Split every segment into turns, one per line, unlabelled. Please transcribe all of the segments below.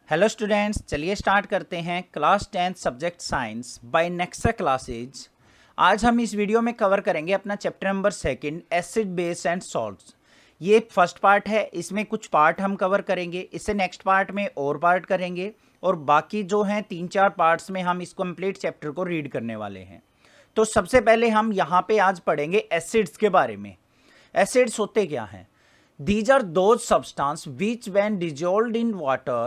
Hello students, चलिए start करते हैं class 10 subject science by Nexa classes. आज हम इस वीडियो में कवर करेंगे अपना chapter number 2 acid base and salts. ये फर्स्ट पार्ट है, इसमें कुछ पार्ट हम कवर करेंगे, इससे नेक्स्ट पार्ट में और पार्ट करेंगे और बाकी जो हैं 3-4 पार्ट्स में हम इस कंप्लीट चैप्टर को रीड करने वाले हैं। तो सबसे पहले हम यहाँ पे आज पढ़ेंगे एसिड्स के बारे में। एसिड्स होते क्या हैं? These are those substances which when dissolved in water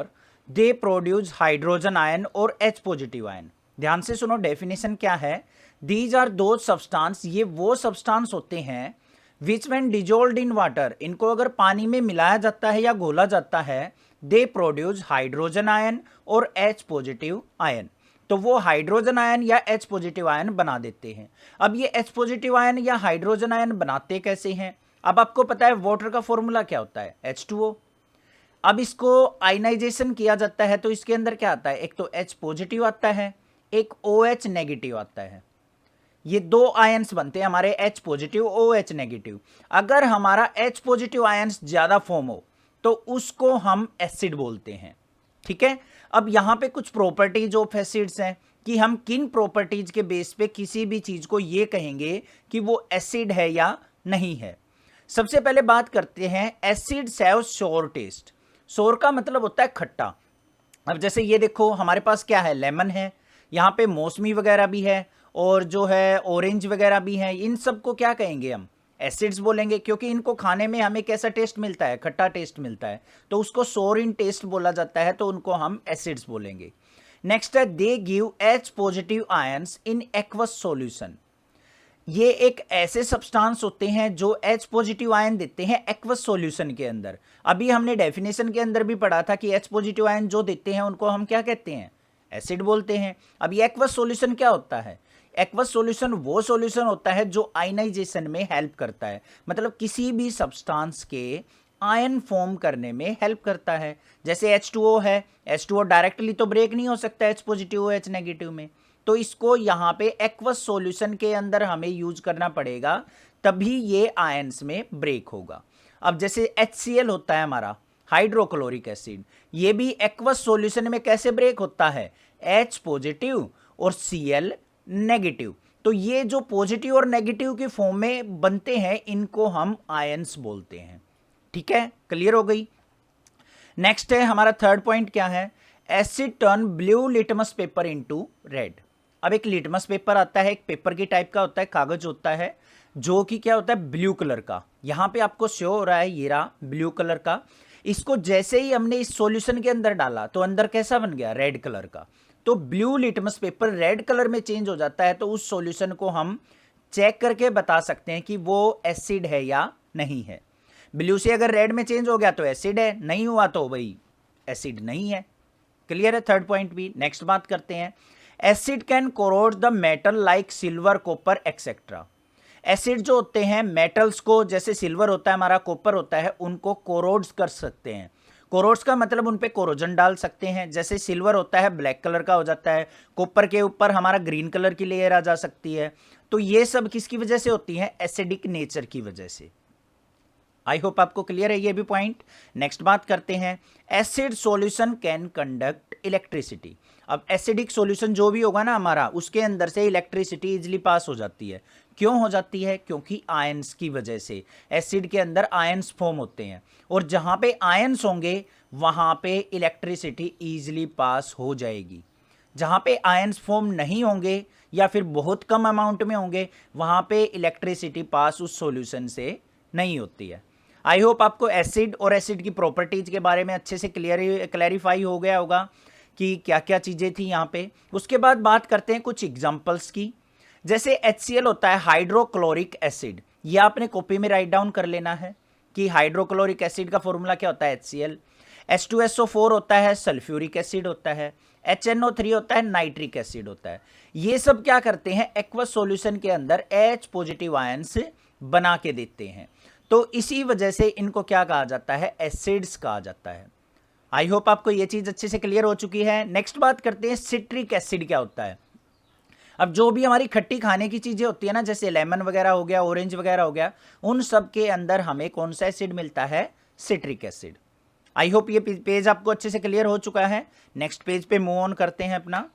they produce hydrogen ion और H positive ion। ध्यान से सुनो, डेफिनेशन क्या है। These are those substances, ये वो सब्सटेंस होते हैं which when dissolved in water, इनको अगर पानी में मिलाया जाता है या घोला जाता है, they produce hydrogen ion और H positive ion। तो वो हाइड्रोजन आयन या H पॉजिटिव आयन बना देते हैं। अब ये H पॉजिटिव आयन या हाइड्रोजन आयन बनाते कैसे हैं? अब आपको पता है वाटर का फॉर्मूला क्या होता है, H2O। अब इसको आयनाइजेशन किया जाता है तो इसके अंदर क्या आता है, एक तो H पॉजिटिव आता है, एक OH नेगेटिव आता है। ये दो आयंस बनते हैं हमारे, H पॉजिटिव OH नेगेटिव। अगर हमारा H पॉजिटिव आयंस ज्यादा फॉर्म हो तो उसको हम एसिड बोलते हैं। ठीक है, अब यहां पे कुछ प्रॉपर्टीज ऑफ एसिड्स हैं कि हम किन प्रॉपर्टीज के बेस पे किसी भी चीज को ये कहेंगे कि वो एसिड है या नहीं है। सबसे पहले बात करते हैं एसिड्स हैव सोर टेस्ट। सोर का मतलब होता है खट्टा। अब जैसे ये देखो, हमारे पास क्या है, लेमन है, यहाँ पे मौसमी वगैरह भी है और जो है ऑरेंज वगैरह भी है। इन सबको क्या कहेंगे, हम एसिड्स बोलेंगे, क्योंकि इनको खाने में हमें कैसा टेस्ट मिलता है, खट्टा टेस्ट मिलता है, तो उसको सोर इन टेस्ट बोला जाता है, तो उनको हम एसिड्स बोलेंगे। नेक्स्ट है they give H positive ions in aqueous solution. ये एक ऐसे सब्सटेंस होते हैं जो H पॉजिटिव आयन देते हैं एक्वस सॉल्यूशन के अंदर। अभी हमने डेफिनेशन के अंदर भी पढ़ा था कि H पॉजिटिव आयन जो देते हैं उनको हम क्या कहते हैं, एसिड बोलते हैं। अब ये एक्वस सॉल्यूशन क्या होता है? एक्वस सॉल्यूशन वो सॉल्यूशन होता है जो आयनाइजेशन में हेल्प करता है, मतलब किसी भी सब्सटेंस के आयन फॉर्म करने में हेल्प करता है। जैसे H2O है, H2O डायरेक्टली तो ब्रेक नहीं हो सकता H पॉजिटिव OH नेगेटिव में, तो इसको यहाँ पे एक्वस सॉल्यूशन के अंदर हमें यूज करना पड़ेगा, तभी ये आयंस में ब्रेक होगा। अब जैसे HCl होता है हमारा हाइड्रोक्लोरिक एसिड, ये भी एक्वस सॉल्यूशन में कैसे ब्रेक होता है, H पॉजिटिव और Cl नेगेटिव। तो ये जो पॉजिटिव और नेगेटिव की फॉर्म में बनते हैं, इनको हम आयंस बोलते हैं। ठीक है, क्लियर हो गई। नेक्स्ट है हमारा थर्ड पॉइंट क्या है, asset turn blue litmus paper into red. अब एक लिटमस पेपर आता है, एक पेपर की टाइप का होता है, कागज होता है जो कि क्या होता है, ब्लू कलर का। यहां पे आपको शो हो रहा है, ये रहा ब्लू कलर का। इसको जैसे ही हमने इस सॉल्यूशन के अंदर डाला तो अंदर कैसा बन गया, रेड कलर का। तो blue litmus paper red colour में चेंज हो जाता है, तो उस सॉल्यूशन को हम चेक करके बता सकते हैं कि वो एसिड है या नहीं है। ब्लू से अगर रेड में चेंज हो गया तो एसिड है, नहीं हुआ तो भाई एसिड नहीं है। क्लियर है थर्ड पॉइंट भी। नेक्स्ट बात करते हैं, acid can corrode the metal like silver, copper etcetera. Acid जो होते हैं मेटल्स को, जैसे सिल्वर होता है हमारा, कॉपर होता है, उनको कोरोड्स कर सकते हैं। कोरोड्स का मतलब उन पे कोरोजन डाल सकते हैं। जैसे सिल्वर होता है ब्लैक कलर का हो जाता है, कॉपर के ऊपर हमारा ग्रीन कलर की लेयर आ जा सकती है। तो ये सब किसकी वजह से होती है, एसिडिक नेचर की वजह से। आई होप आपको क्लियर है ये भी पॉइंट। नेक्स्ट बात करते हैं, acid solution can conduct electricity. अब एसिडिक सॉल्यूशन जो भी होगा ना हमारा, उसके अंदर से इलेक्ट्रिसिटी इजिली पास हो जाती है। क्यों हो जाती है? क्योंकि आयंस की वजह से। एसिड के अंदर आयंस फॉर्म होते हैं और जहां पे आयंस होंगे वहां पे इलेक्ट्रिसिटी इजिली पास हो जाएगी। जहां पे आयंस फॉर्म नहीं होंगे या फिर बहुत कम अमाउंट में होंगे, वहां पे इलेक्ट्रिसिटी पास उस सॉल्यूशन से नहीं होती है। आई होप आपको एसिड और एसिड की प्रॉपर्टीज के बारे में अच्छे से क्लैरिफाई हो गया होगा कि क्या क्या चीज़ें थी यहाँ पे। उसके बाद बात करते हैं कुछ एग्जांपल्स की। जैसे HCl होता है हाइड्रोक्लोरिक एसिड, ये आपने कॉपी में राइट डाउन कर लेना है कि हाइड्रोक्लोरिक एसिड का फॉर्मूला क्या होता है, HCl। H2SO4 होता है सल्फ्यूरिक एसिड होता है। HNO3 होता है नाइट्रिक एसिड होता है। ये सब क्या करते हैं, एक्वस सॉल्यूशन के अंदर H पॉजिटिव आयंस बना के देते हैं। तो इसी वजह से इनको क्या कहा जाता है, एसिड्स कहा जाता है। आई होप आपको ये चीज अच्छे से क्लियर हो चुकी है। नेक्स्ट बात करते हैं सिट्रिक एसिड क्या होता है। अब जो भी हमारी खट्टी खाने की चीजें होती है ना, जैसे लेमन वगैरह हो गया, ऑरेंज वगैरह हो गया, उन सब के अंदर हमें कौन सा एसिड मिलता है, सिट्रिक एसिड। आई होप ये पेज आपको अच्छे से क्लियर हो चुका है। नेक्स्ट पेज पे मूव ऑन करते हैं अपना।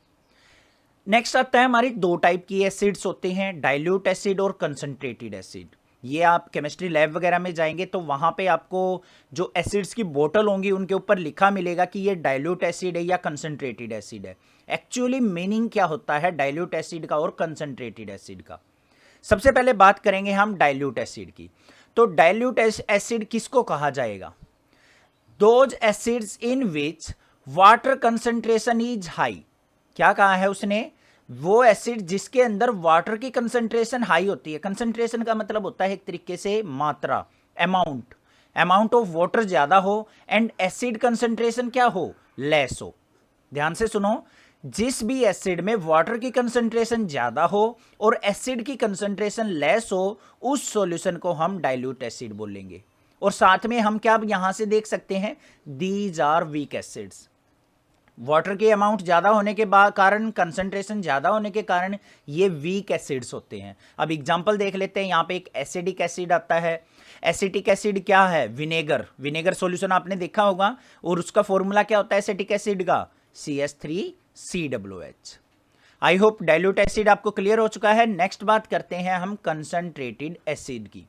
नेक्स्ट आता है हमारी दो टाइप की एसिड्स होते हैं, डाइल्यूट एसिड और कंसंट्रेटेड एसिड। ये आप केमिस्ट्री लैब वगैरह में जाएंगे तो वहाँ पे आपको जो एसिड्स की बोतल होंगी उनके ऊपर लिखा मिलेगा कि ये डाइल्यूट एसिड है या कंसंट्रेटेड एसिड है। एक्चुअली मीनिंग क्या होता है डाइल्यूट एसिड का और कंसंट्रेटेड एसिड का। सबसे पहले बात करेंगे हम डाइल्यूट एसिड की। तो डाइल्यूट एसिड किसको कहा जाएगा? Those acids in which water concentration is high. क्या कहा है उसने? वो एसिड जिसके अंदर वाटर की कंसंट्रेशन हाई होती है। कंसंट्रेशन का मतलब होता है एक तरीके से मात्रा, अमाउंट ऑफ वाटर ज्यादा हो एंड एसिड कंसंट्रेशन क्या हो? लेस हो। ध्यान से सुनो, जिस भी एसिड में वाटर की कंसंट्रेशन ज्यादा हो और एसिड की कंसंट्रेशन लेस हो, उस सॉल्यूशन को हम डाइल्यूट एसिड बोलेंगे। और साथ में हम क्या यहां से देख सकते हैं, these are weak acids. Water के अमाउंट ज़्यादा होने के कारण, कंसंट्रेशन ज़्यादा होने के कारण ये वीक एसिड्स होते हैं। अब एग्जांपल देख लेते हैं। यहाँ पे एक एसिडिक एसिड आता है। एसिटिक एसिड क्या है? विनेगर सॉल्यूशन आपने देखा होगा और उसका फॉर्मूला क्या होता है एसिटिक एसिड का? CH3COOH। I hope dilute acid आपको क्लियर हो चुका है। नेक्स्ट बात करते हैं हम कंसंट्रेटेड एसिड की।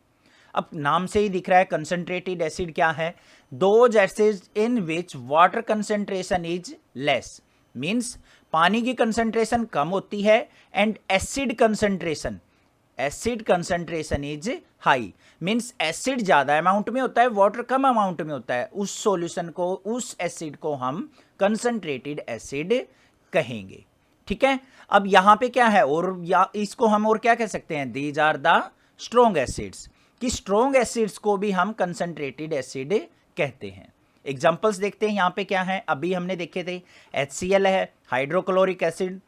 अब नाम से ही दिख रहा है कंसंट्रेटेड एसिड क्या है? Those acids in which water concentration is less, means पानी की कंसंट्रेशन कम होती है and acid concentration is high, means acid ज्यादा अमाउंट में होता है, वाटर कम अमाउंट में होता है। उस सॉल्यूशन को, उस एसिड को हम कंसंट्रेटेड एसिड कहेंगे। ठीक है। अब यहां पे क्या है, और या इसको हम और क्या कह सकते हैं? These are the strong acids. कि स्ट्रॉन्ग एसिड्स को भी हम कंसंट्रेटेड एसिड कहते हैं। एग्जांपल्स देखते हैं यहाँ पे क्या है। अभी हमने देखे थे HCl है, हाइड्रोक्लोरिक एसिड,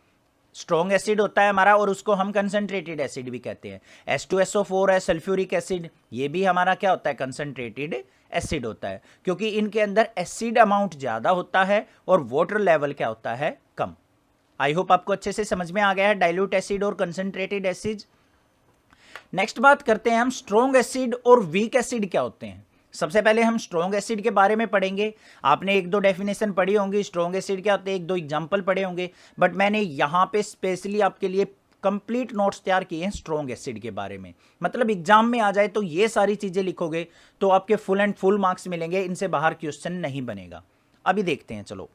स्ट्रॉन्ग एसिड होता है हमारा और उसको हम कंसंट्रेटेड एसिड भी कहते हैं। H2SO4 है, सल्फ्यूरिक एसिड, ये भी हमारा क्या होता है? कंसंट्रेटेड एसिड होता है, क्योंकि इनके अंदर एसिड अमाउंट ज़्यादा होता है और वाटर लेवल क्या होता है? कम। आई होप आपको अच्छे से समझ में आ गया है डाइल्यूट एसिड और कंसंट्रेटेड एसिड। नेक्स्ट बात करते हैं हम स्ट्रॉन्ग एसिड और वीक एसिड क्या होते हैं। सबसे पहले हम स्ट्रॉन्ग एसिड के बारे में पढ़ेंगे। आपने एक दो डेफिनेशन पढ़ी होंगी, स्ट्रॉन्ग एसिड क्या होते हैं, एक दो एग्जांपल पढ़े होंगे, बट मैंने यहाँ पे स्पेशली आपके लिए कंप्लीट नोट्स तैयार किए हैं स्ट्रॉन्ग एसिड के बारे में। मतलब एग्जाम में आ जाए तो ये सारी चीजें लिखोगे तो आपके फुल एंड फुल मार्क्स मिलेंगे, इनसे बाहर क्वेश्चन नहीं बनेगा। अभी देखते हैं, चलो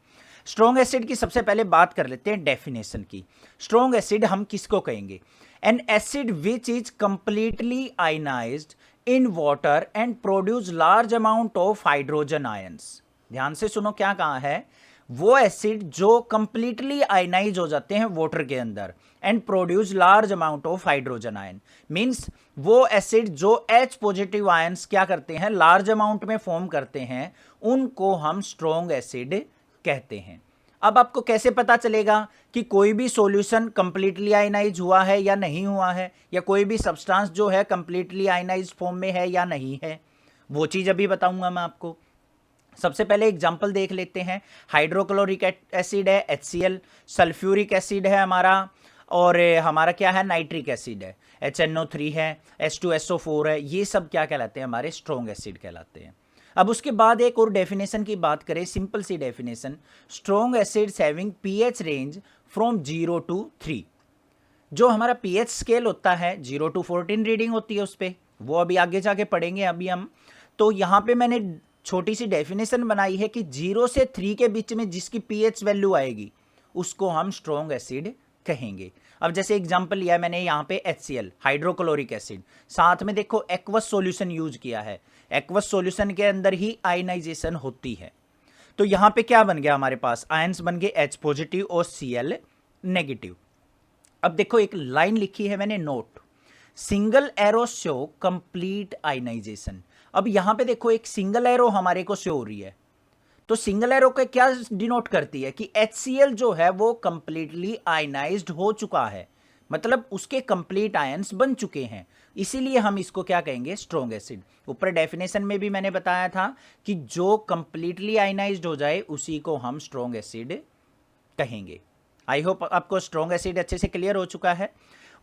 स्ट्रॉन्ग एसिड की सबसे पहले बात कर लेते हैं डेफिनेशन की। स्ट्रॉन्ग एसिड हम किसको कहेंगे? N acid which is completely ionised in water and produce large amount of hydrogen ions. ध्यान से सुनो क्या कहा है, वो एसिड जो कंप्लीटली आयनाइज हो जाते हैं वाटर के अंदर and produce large amount of hydrogen ion, means वो एसिड जो H पॉजिटिव आयंस क्या करते हैं? लार्ज अमाउंट में फॉर्म करते हैं, उनको हम स्ट्रॉन्ग एसिड कहते हैं। अब आपको कैसे पता चलेगा कि कोई भी सॉल्यूशन कंप्लीटली आयनाइज हुआ है या नहीं हुआ है, या कोई भी सब्सटेंस जो है कंप्लीटली आयनाइज फॉर्म में है या नहीं है? वो चीज अभी बताऊंगा मैं आपको। सबसे पहले एग्जांपल देख लेते हैं। हाइड्रोक्लोरिक एसिड है HCl, सल्फ्यूरिक एसिड है हमारा, और हमारा क्या है? नाइट्रिक एसिड है, HNO3 है, H2SO4 है। ये सब क्या कहलाते हैं? हमारे स्ट्रॉन्ग एसिड कहलाते हैं। अब उसके बाद एक और डेफिनेशन की बात करें, सिंपल सी definition, strong acids having pH range from 0 to 3। जो हमारा pH स्केल होता है 0 to 14 रीडिंग होती है उस पर, वो अभी आगे जाके पढ़ेंगे अभी हम। तो यहाँ पे मैंने छोटी सी डेफिनेशन बनाई है कि 0 से 3 के बीच में जिसकी pH वैल्यू आएगी उसको हम स्ट्रॉन्ग एसिड कहेंगे। अब जैसे एग्जांपल लिया मैंने यहाँ पे HCl, हाइड्रोक्लोरिक एसिड, साथ में देखो एक्वस सॉल्यूशन यूज किया है। एक्वस सॉल्यूशन के अंदर ही आयनाइजेशन होती है। तो यहाँ पे क्या बन गया हमारे पास? आयंस बन गए H पॉजिटिव और Cl नेगेटिव। अब देखो एक लाइन लिखी है मैंने, note, single arrow show complete ionisation. अब यहाँ पे देखो एक सिंगल एरो हमारे को शो हो रही है, तो सिंगल एरो का क्या डिनोट करती है कि HCl जो है वो कंप्लीटली आयनाइज्ड हो चुका है, मतलब उसके कंप्लीट आयंस बन चुके हैं, इसीलिए हम इसको क्या कहेंगे? Strong acid. ऊपर डेफिनेशन में भी मैंने बताया था कि जो कंप्लीटली आयनाइज्ड हो जाए उसी को हम स्ट्रॉन्ग एसिड कहेंगे। आई होप आपको स्ट्रॉन्ग एसिड अच्छे से क्लियर हो चुका है।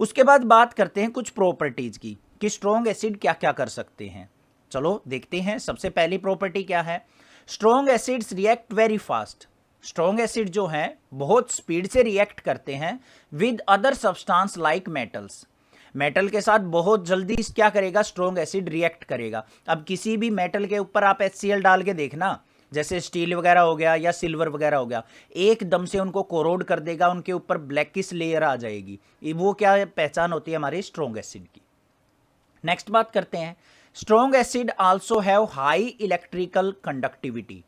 उसके बाद बात करते हैं कुछ प्रॉपर्टीज की कि स्ट्रॉन्ग एसिड क्या क्या कर सकते हैं। चलो देखते हैं। सबसे पहली प्रॉपर्टी क्या है? Strong acids react very fast. Strong acid जो हैं बहुत स्पीड से रिएक्ट करते हैं with other substance like metals. Metal के साथ बहुत जल्दी क्या करेगा, स्ट्रॉन्ग एसिड रिएक्ट करेगा। अब किसी भी मेटल के ऊपर आप HCl डाल के देखना, जैसे स्टील वगैरह हो गया या सिल्वर वगैरह हो गया, एकदम से उनको कोरोड कर देगा, उनके ऊपर ब्लैकिश लेयर आ जाएगी। वो क्या पहचान होती है हमारे स्ट्रॉन्ग एसिड की। नेक्स्ट बात करते हैं, strong acid also have high electrical conductivity.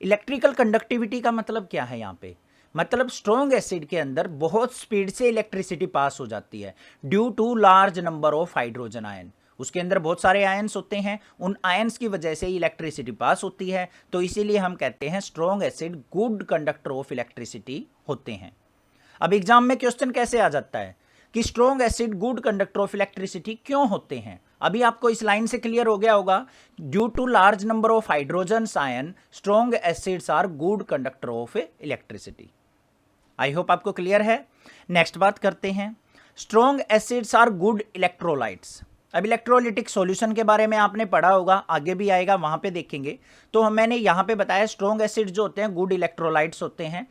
Electrical conductivity का मतलब क्या है यहाँ पे, मतलब स्ट्रॉन्ग एसिड के अंदर बहुत स्पीड से इलेक्ट्रिसिटी पास हो जाती है due to large number of hydrogen ion. उसके अंदर बहुत सारे आयन्स होते हैं, उन आयन्स की वजह से इलेक्ट्रिसिटी पास होती है, तो इसीलिए हम कहते हैं strong acid good conductor of electricity होते हैं। अब एग्जाम में क्वेश्चन कैसे आ जाता है कि strong acid good conductor of electricity क्यों होते हैं। अभी आपको इस लाइन से क्लियर हो गया होगा, due to large number of hydrogens ion strong acids are good conductor of electricity. I hope आपको क्लियर है। नेक्स्ट बात करते हैं, strong acids are good electrolytes. अब इलेक्ट्रोलिटिक सॉल्यूशन के बारे में आपने पढ़ा होगा, आगे भी आएगा, वहां पे देखेंगे। तो मैंने यहां पे बताया स्ट्रॉन्ग एसिड जो होते हैं गुड इलेक्ट्रोलाइट्स होते हैं।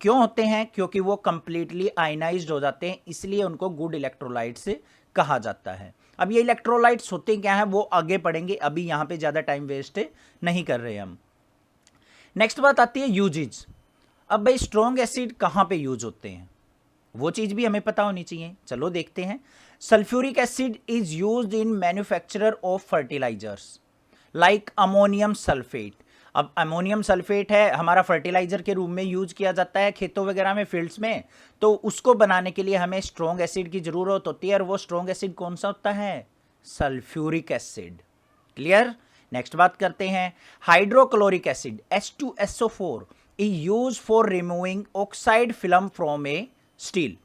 क्यों होते हैं, क्योंकि वो कंप्लीटली आयनाइज्ड हो जाते हैं, इसलिए उनको गुड इलेक्ट्रोलाइट्स कहा जाता है। अब ये इलेक्ट्रोलाइट्स होते क्या है वो आगे पढ़ेंगे, अभी यहां पे ज्यादा टाइम वेस्ट नहीं कर रहे हम। नेक्स्ट बात आती है यूजेज। अब भाई स्ट्रॉन्ग एसिड कहां पे यूज होते हैं, वो चीज भी हमें पता होनी चाहिए। चलो देखते हैं। Sulphuric acid is used in manufacturer of fertilisers like ammonium sulphate. अब अमोनियम सल्फेट है हमारा फर्टिलाइजर के रूप में यूज किया जाता है खेतों वगैरह में, फील्ड्स में, तो उसको बनाने के लिए हमें स्ट्रॉन्ग एसिड की जरूरत होती है, और वो स्ट्रॉन्ग एसिड कौन सा होता है, सल्फ्यूरिक एसिड। क्लियर। नेक्स्ट बात करते हैं, hydrochloric acid H2SO4 is use for removing oxide film from A steel.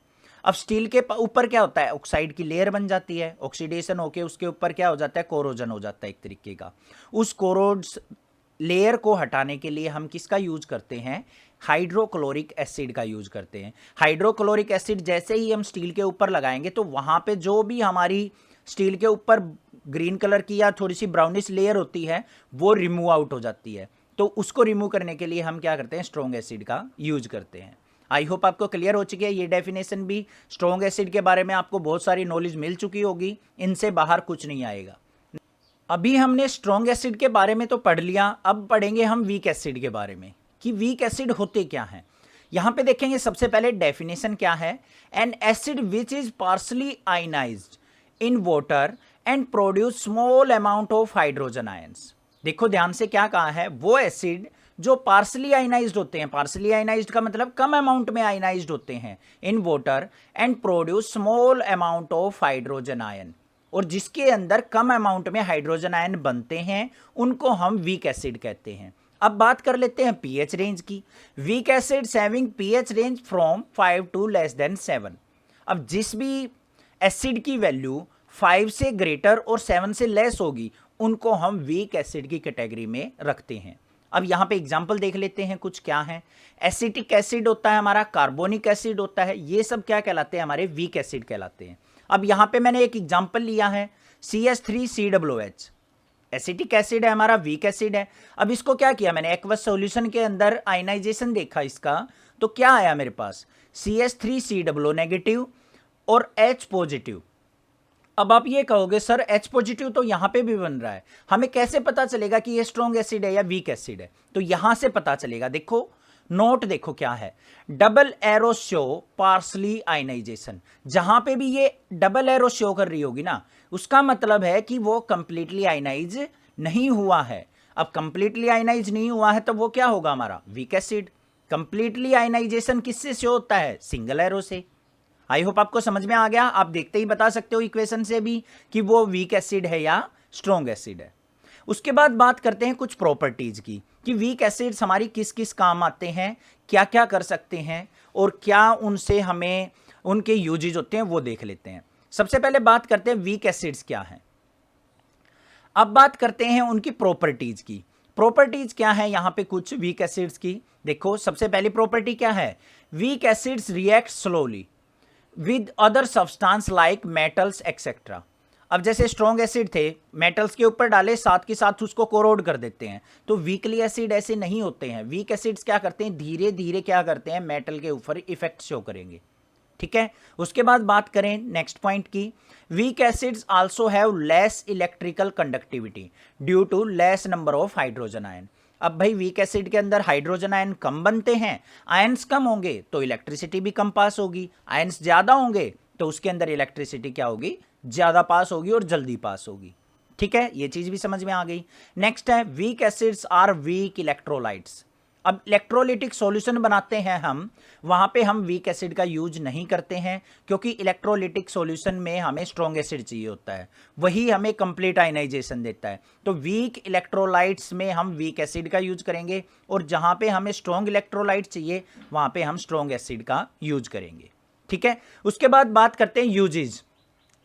अब स्टील के ऊपर क्या होता है, ऑक्साइड की लेयर बन जाती है, ऑक्सीडेशन होके उसके ऊपर क्या हो जाता है, कोरोजन हो जाता है एक तरीके का। उस कोरोड्स लेयर को हटाने के लिए हम किसका यूज करते हैं, हाइड्रोक्लोरिक एसिड का यूज करते हैं। हाइड्रोक्लोरिक एसिड जैसे ही हम स्टील के ऊपर लगाएंगे तो वहां पे जो भी हमारी स्टील के ऊपर ग्रीन कलर की या थोड़ी सी ब्राउनिश लेयर होती है वो रिमूव आउट हो जाती है, तो उसको रिमूव करने के लिए हम क्या करते हैं, स्ट्रॉन्ग एसिड का यूज करते हैं। आई होप आपको क्लियर हो चुकी है। ये डेफिनेशन भी स्ट्रॉन्ग एसिड के बारे में आपको बहुत सारी नॉलेज मिल चुकी होगी, इनसे बाहर कुछ नहीं आएगा। अभी हमने स्ट्रॉन्ग एसिड के बारे में तो पढ़ लिया, अब पढ़ेंगे हम वीक एसिड के बारे में कि वीक एसिड होते क्या हैं। यहां पे देखेंगे सबसे पहले डेफिनेशन क्या है, N acid which is partially ionised in water and produce small amount of hydrogen ions. देखो ध्यान से क्या कहा है, वो एसिड जो पार्शली आयनाइज्ड होते हैं, पार्शली आयनाइज्ड का मतलब कम अमाउंट में आयनाइज्ड होते हैं in water and produce small amount of hydrogen ion, और जिसके अंदर कम अमाउंट में हाइड्रोजन आयन बनते हैं उनको हम वीक एसिड कहते हैं। अब बात कर लेते हैं पीएच रेंज की। Weak acids having pH range from 5 to less than 7। अब जिस भी एसिड की वैल्यू 5 से ग्रेटर और 7 से लेस होगी उनको हम वीक एसिड की कैटेगरी में रखते हैं। अब यहाँ पे एग्जाम्पल देख लेते हैं कुछ क्या है। एसिटिक एसिड होता है हमारा, कार्बोनिक एसिड होता है, ये सब क्या कहलाते हैं, हमारे वीक एसिड कहलाते हैं। अब यहाँ पे मैंने एक एग्जाम्पल लिया है CH3COOH, एसिटिक एसिड है हमारा, वीक एसिड है। अब इसको क्या किया मैंने, एक्वस सॉल्यूशन के अंदर आयनाइजेशन देखा इसका, तो क्या आया मेरे पास, CH3COO नेगेटिव और H पॉजिटिव। अब आप ये कहोगे सर H पॉजिटिव तो यहां पे भी बन रहा है, हमें कैसे पता चलेगा कि ये स्ट्रॉन्ग एसिड है या वीक एसिड है, तो यहां से पता चलेगा। देखो नोट देखो क्या है, double arrow show partially ionisation. जहां पे भी ये डबल एरो शो कर रही होगी ना, उसका मतलब है कि वो कंप्लीटली आयनाइज नहीं हुआ है। अब कंप्लीटली आयनाइज नहीं हुआ है तो वो क्या होगा हमारा, वीक एसिड। कंप्लीटली आयनाइजेशन किससे शो होता है, सिंगल एरो से। आई होप आपको समझ में आ गया, आप देखते ही बता सकते हो इक्वेशन से भी कि वो वीक एसिड है या स्ट्रॉन्ग एसिड है। उसके बाद बात करते हैं कुछ प्रॉपर्टीज की कि वीक एसिड्स हमारी किस किस काम आते हैं, क्या क्या कर सकते हैं और क्या उनसे हमें उनके यूजेज होते हैं, वो देख लेते हैं। सबसे पहले बात करते हैं वीक एसिड्स क्या हैं। अब बात करते हैं उनकी प्रॉपर्टीज की। प्रॉपर्टीज क्या है यहां पे कुछ वीक एसिड्स की। देखो सबसे पहली प्रॉपर्टी क्या है, weak acids react slowly with other substance like metals etcetera. अब जैसे स्ट्रॉन्ग एसिड थे, मेटल्स के ऊपर डाले, साथ के साथ उसको कोरोड कर देते हैं। तो वीकली एसिड ऐसे नहीं होते हैं। वीक एसिड्स क्या करते हैं, धीरे धीरे क्या करते हैं, मेटल के ऊपर इफेक्ट शो करेंगे। ठीक है, उसके बाद बात करें नेक्स्ट पॉइंट की, weak acids also have less electrical conductivity due to less number of hydrogen ion. अब भाई वीक एसिड के अंदर हाइड्रोजन आयन कम बनते हैं, आयन्स कम होंगे तो इलेक्ट्रिसिटी भी कम पास होगी, आयन्स ज्यादा होंगे तो उसके अंदर इलेक्ट्रिसिटी क्या होगी, ज्यादा पास होगी और जल्दी पास होगी। ठीक है, ये चीज भी समझ में आ गई। नेक्स्ट है, weak acids are weak electrolytes. अब इलेक्ट्रोलिटिक सॉल्यूशन बनाते हैं हम, वहां पे हम वीक एसिड का यूज नहीं करते हैं, क्योंकि इलेक्ट्रोलिटिक सॉल्यूशन में हमें स्ट्रॉन्ग एसिड चाहिए होता है, वही हमें कंप्लीट आयनाइजेशन देता है। तो वीक इलेक्ट्रोलाइट्स में हम वीक एसिड का यूज करेंगे, और जहां पे हमें स्ट्रॉन्ग इलेक्ट्रोलाइट चाहिए वहां पे हम स्ट्रॉन्ग एसिड का यूज करेंगे। ठीक है, उसके बाद बात करते हैं यूजेज।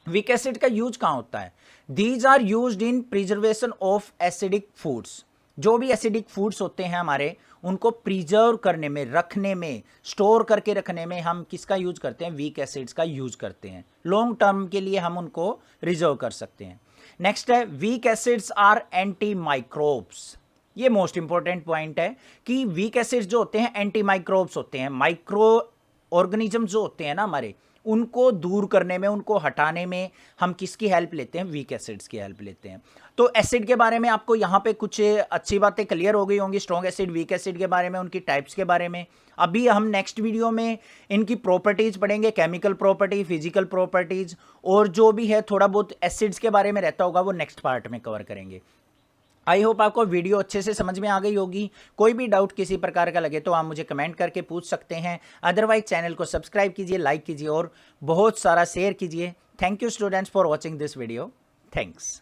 वीक एसिड का यूज कहां होता है, these are used in preservation of acidic foods. जो भी एसिडिक फूड्स होते हैं हमारे, उनको प्रिजर्व करने में, रखने में, स्टोर करके रखने में हम किसका यूज करते हैं, वीक एसिड्स का यूज करते हैं। लॉन्ग टर्म के लिए हम उनको रिजर्व कर सकते हैं। नेक्स्ट है, weak acids are anti microbes. ये मोस्ट इंपॉर्टेंट पॉइंट है कि वीक एसिड्स जो होते हैं एंटी माइक्रोब्स होते हैं। माइक्रो ऑर्गेनिज्म जो होते हैं ना हमारे, उनको दूर करने में, उनको हटाने में हम किसकी हेल्प लेते हैं, वीक एसिड्स की हेल्प लेते हैं। तो एसिड के बारे में आपको यहाँ पे कुछ अच्छी बातें क्लियर हो गई होंगी, स्ट्रॉन्ग एसिड, वीक एसिड के बारे में, उनकी टाइप्स के बारे में। अभी हम नेक्स्ट वीडियो में इनकी प्रॉपर्टीज पढ़ेंगे, केमिकल प्रॉपर्टी, फिजिकल प्रॉपर्टीज, और जो भी है थोड़ा बहुत एसिड्स के बारे में रहता होगा वो नेक्स्ट पार्ट में कवर करेंगे। आई होप आपको वीडियो अच्छे से समझ में आ गई होगी। कोई भी डाउट किसी प्रकार का लगे तो आप मुझे कमेंट करके पूछ सकते हैं। अदरवाइज चैनल को सब्सक्राइब कीजिए, लाइक कीजिए और बहुत सारा शेयर कीजिए। Thank you students for watching this video. Thanks.